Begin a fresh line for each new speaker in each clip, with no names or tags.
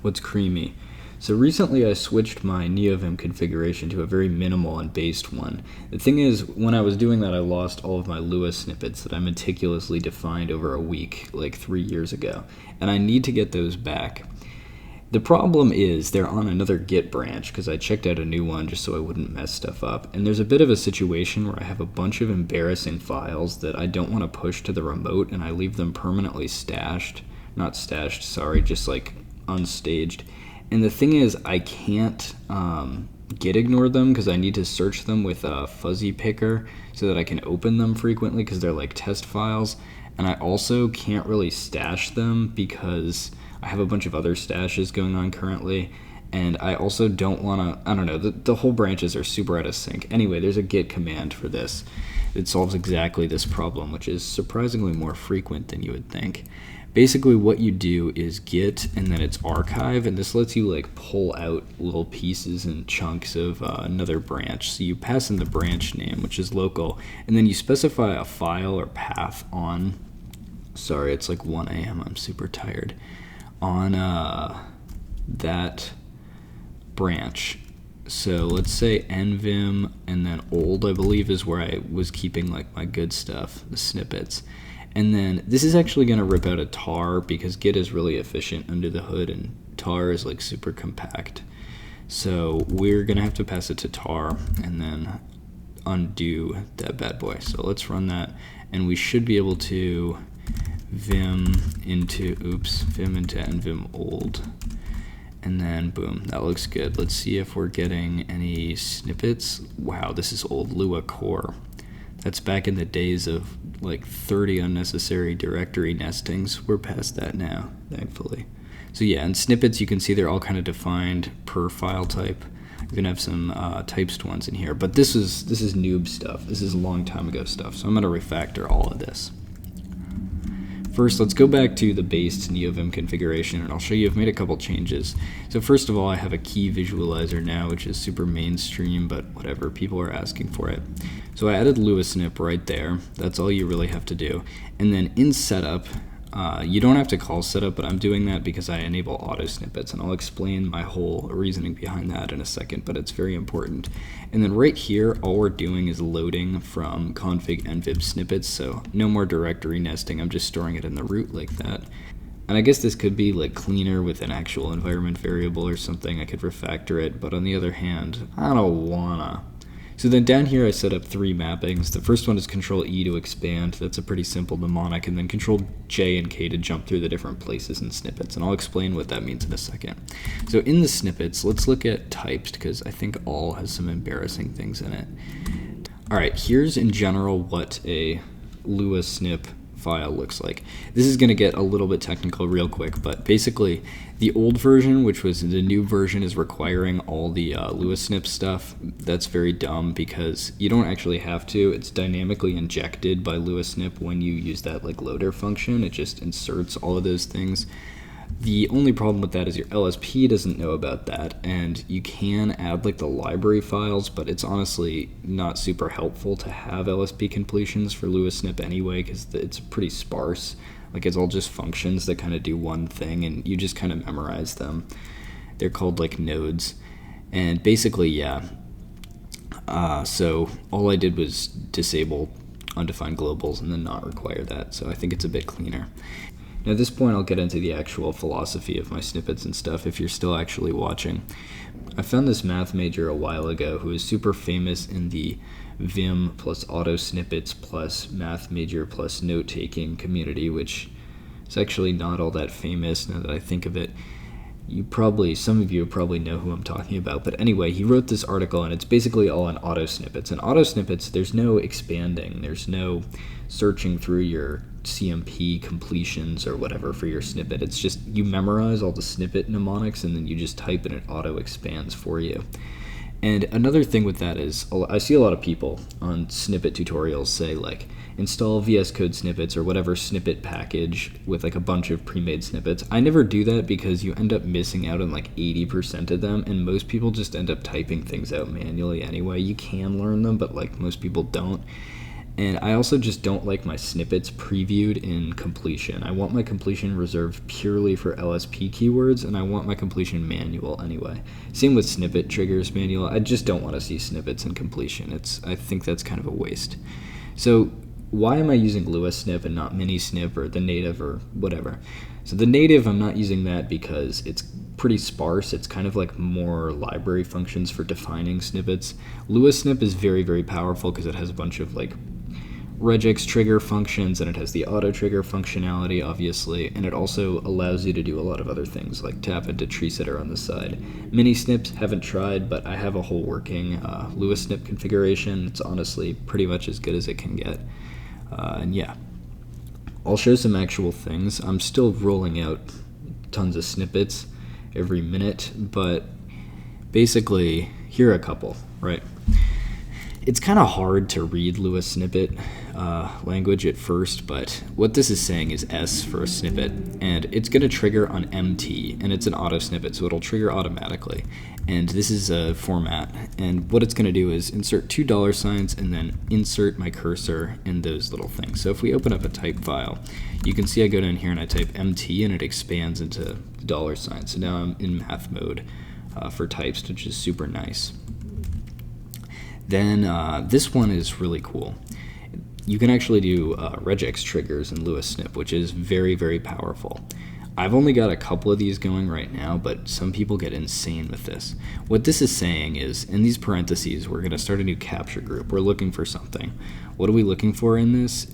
What's creamy? So recently I switched my NeoVim configuration to a very minimal and based one. The thing is, when I was doing that, I lost all of my Lua snippets that I meticulously defined over a week, like 3 years ago, and I need to get those back. The problem is they're on another Git branch because I checked out a new one just so I wouldn't mess stuff up. And there's a bit of a situation where I have a bunch of embarrassing files that I don't want to push to the remote, and I leave them permanently stashed. Not stashed, sorry, just like unstaged. And the thing is, I can't Git ignore them because I need to search them with a fuzzy picker so that I can open them frequently because they're like test files. And I also can't really stash them because I have a bunch of other stashes going on currently, and I also don't want to, I don't know, the whole branches are super out of sync. Anyway, there's a git command for this. It solves exactly this problem, which is surprisingly more frequent than you would think. Basically what you do is git and then it's archive, and this lets you like pull out little pieces and chunks of another branch. So you pass in the branch name, which is local, and then you specify a file or path on, sorry, it's like 1 a.m., I'm super tired, on that branch. So let's say nvim and then old, I believe, is where I was keeping like my good stuff, the snippets. And then this is actually going to rip out a tar because Git is really efficient under the hood and tar is like super compact. So we're going to have to pass it to tar and then undo that bad boy. So let's run that, and we should be able to vim into nvim old, and then boom, that looks good. Let's see if we're getting any snippets. Wow, this is old Lua core. That's back in the days of like 30 unnecessary directory nestings. We're past that now, thankfully. So yeah, and snippets, you can see they're all kind of defined per file type. You're gonna have some typed ones in here, but this is noob stuff. This is a long time ago stuff, so I'm gonna refactor all of this. First, let's go back to the based NeoVim configuration, and I'll show you I've made a couple changes. So first of all, I have a key visualizer now, which is super mainstream, but whatever, people are asking for it. So I added Lua snip right there. That's all you really have to do. And then in setup, you don't have to call setup, but I'm doing that because I enable auto snippets, and I'll explain my whole reasoning behind that in a second, but it's very important. And then right here, all we're doing is loading from config nvim snippets, so no more directory nesting. I'm just storing it in the root like that. And I guess this could be like cleaner with an actual environment variable or something. I could refactor it, but on the other hand, I don't wanna. So then down here I set up 3 mappings. The first one is Control E to expand. That's a pretty simple mnemonic. And then Control J and K to jump through the different places and snippets. And I'll explain what that means in a second. So in the snippets, let's look at typed, because I think all has some embarrassing things in it. All right, here's in general what a Lua snip file looks like. This is going to get a little bit technical real quick, but basically the old version, which was the new version, is requiring all the Lua snip stuff. That's very dumb because you don't actually have to. It's dynamically injected by Lua snip when you use that like loader function. It just inserts all of those things. The only problem with that is your LSP doesn't know about that, and you can add like the library files, but it's honestly not super helpful to have LSP completions for Lua snip anyway, because it's pretty sparse. Like it's all just functions that kind of do one thing, and you just kind of memorize them. They're called like nodes, and basically, yeah. So all I did was disable undefined globals and then not require that, so I think it's a bit cleaner. Now at this point I'll get into the actual philosophy of my snippets and stuff if you're still actually watching. I found this math major a while ago who is super famous in the Vim plus auto snippets plus math major plus note-taking community, which is actually not all that famous now that I think of it. Some of you probably know who I'm talking about, but anyway, he wrote this article and it's basically all on auto snippets. And auto snippets, there's no expanding, there's no searching through your CMP completions or whatever for your snippet. It's just you memorize all the snippet mnemonics and then you just type and it auto expands for you. And another thing with that is I see a lot of people on snippet tutorials say like install VS Code snippets or whatever snippet package with like a bunch of pre-made snippets. I never do that because you end up missing out on like 80% of them, and most people just end up typing things out manually anyway. You can learn them, but like most people don't. And I also just don't like my snippets previewed in completion. I want my completion reserved purely for LSP keywords, and I want my completion manual anyway. Same with snippet triggers manual. I just don't want to see snippets in completion. I think that's kind of a waste. So why am I using Lua snip and not mini snip or the native or whatever? So the native, I'm not using that because it's pretty sparse. It's kind of like more library functions for defining snippets. Lua snip is very, very powerful because it has a bunch of like regex trigger functions, and it has the auto trigger functionality, obviously, and it also allows you to do a lot of other things like tap into tree sitter on the side. Mini snips, haven't tried, but I have a whole working Lua snip configuration. It's honestly pretty much as good as it can get. And yeah, I'll show some actual things. I'm still rolling out tons of snippets every minute, but basically, here are a couple, right? It's kind of hard to read Lua snippet language at first, but what this is saying is S for a snippet, and it's going to trigger on MT, and it's an auto snippet, so it'll trigger automatically. And this is a format, and what it's going to do is insert two $signs and then insert my cursor in those little things. So if we open up a type file, you can see I go down here and I type MT, and it expands into $signs. So now I'm in math mode for types, which is super nice. Then this one is really cool. You can actually do regex triggers in Lua snip, which is very, very powerful. I've only got a couple of these going right now, but some people get insane with this. What this is saying is, in these parentheses, we're going to start a new capture group. We're looking for something. What are we looking for in this?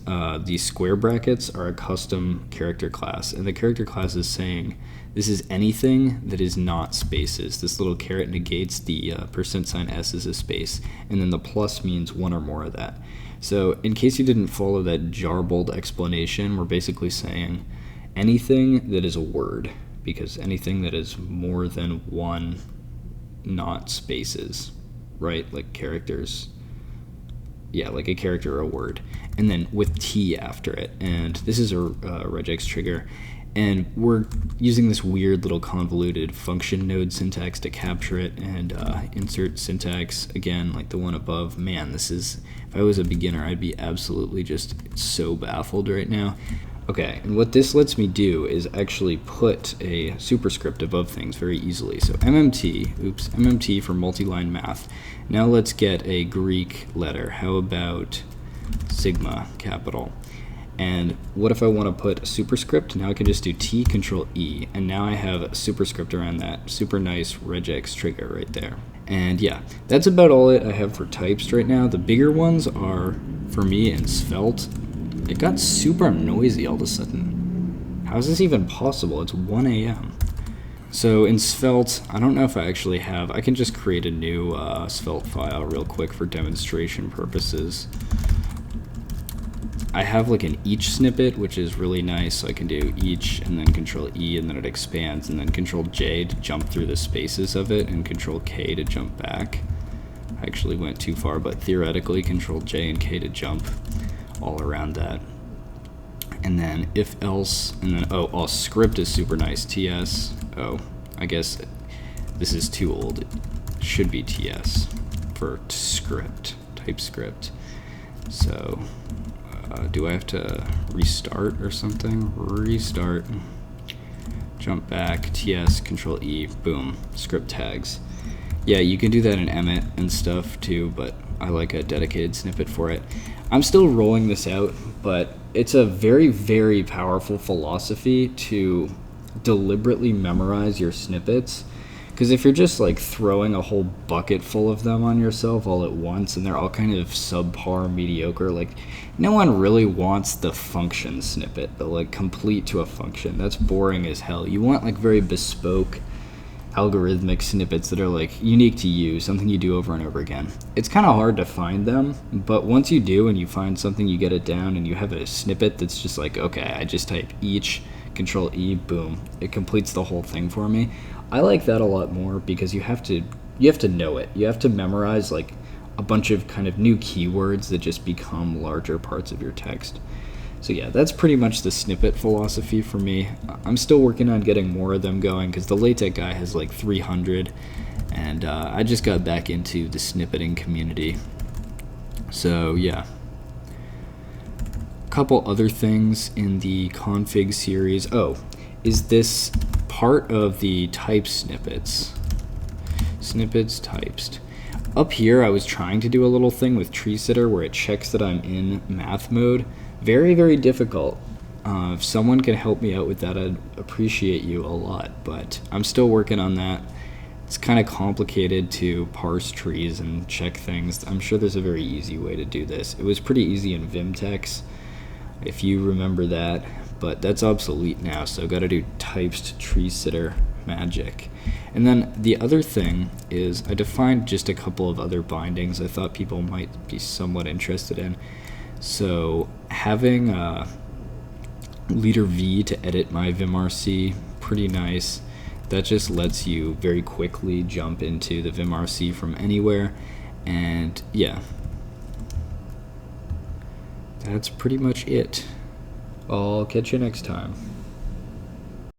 These square brackets are a custom character class, and the character class is saying this is anything that is not spaces. This little caret negates the %S as a space, and then the plus means one or more of that. So in case you didn't follow that jarbled explanation, we're basically saying anything that is a word, because anything that is more than one not spaces, right? Like characters. Yeah, like a character or a word. And then with T after it. And this is a regex trigger. And we're using this weird little convoluted function node syntax to capture it, and insert syntax, again, like the one above. Man, this is, if I was a beginner, I'd be absolutely just so baffled right now. Okay, and what this lets me do is actually put a superscript above things very easily. So MMT for multi-line math. Now let's get a Greek letter. How about sigma, capital? And what if I want to put a superscript? Now I can just do T, Control E, and now I have a superscript around that super nice regex trigger right there. And yeah, that's about all I have for types right now. The bigger ones are, for me, in Svelte. It got super noisy all of a sudden. How is this even possible? It's 1 a.m. So in Svelte, I don't know if I actually have, I can just create a new Svelte file real quick for demonstration purposes. I have like an each snippet, which is really nice, so I can do each and then Control E and then it expands, and then Control J to jump through the spaces of it, and Control K to jump back. I actually went too far, but theoretically Control J and K to jump all around that. And then if else, and then oh, script is super nice. TS, oh, I guess this is too old. It should be TS for script, TypeScript. So do I have to restart or something? Restart, jump back, TS, Control E, boom, script tags. Yeah, you can do that in Emmet and stuff too, but I like a dedicated snippet for it. I'm still rolling this out, but it's a very, very powerful philosophy to deliberately memorize your snippets. Because if you're just like throwing a whole bucket full of them on yourself all at once and they're all kind of subpar mediocre, like no one really wants the function snippet, the like complete to a function. That's boring as hell. You want like very bespoke algorithmic snippets that are like unique to you, something you do over and over again. It's kind of hard to find them, but once you do and you find something, you get it down and you have a snippet that's just like, okay, I just type each, Control E, boom, it completes the whole thing for me. I like that a lot more because you have to know it. You have to memorize like a bunch of kind of new keywords that just become larger parts of your text. So yeah, that's pretty much the snippet philosophy for me. I'm still working on getting more of them going because the LaTeX guy has like 300, and I just got back into the snippeting community. So yeah, couple other things in the config series. Oh, is this part of the type snippets. Snippets typed. Up here I was trying to do a little thing with tree sitter where it checks that I'm in math mode. Very, very difficult. If someone can help me out with that, I'd appreciate you a lot, but I'm still working on that. It's kind of complicated to parse trees and check things. I'm sure there's a very easy way to do this. It was pretty easy in Vimtex, if you remember that, but that's obsolete now, so got to do typed tree sitter magic. And then the other thing is I defined just a couple of other bindings I thought people might be somewhat interested in. So having leader V to edit my vimrc, pretty nice. That just lets you very quickly jump into the vimrc from anywhere. And yeah, that's pretty much it. I'll catch you next time.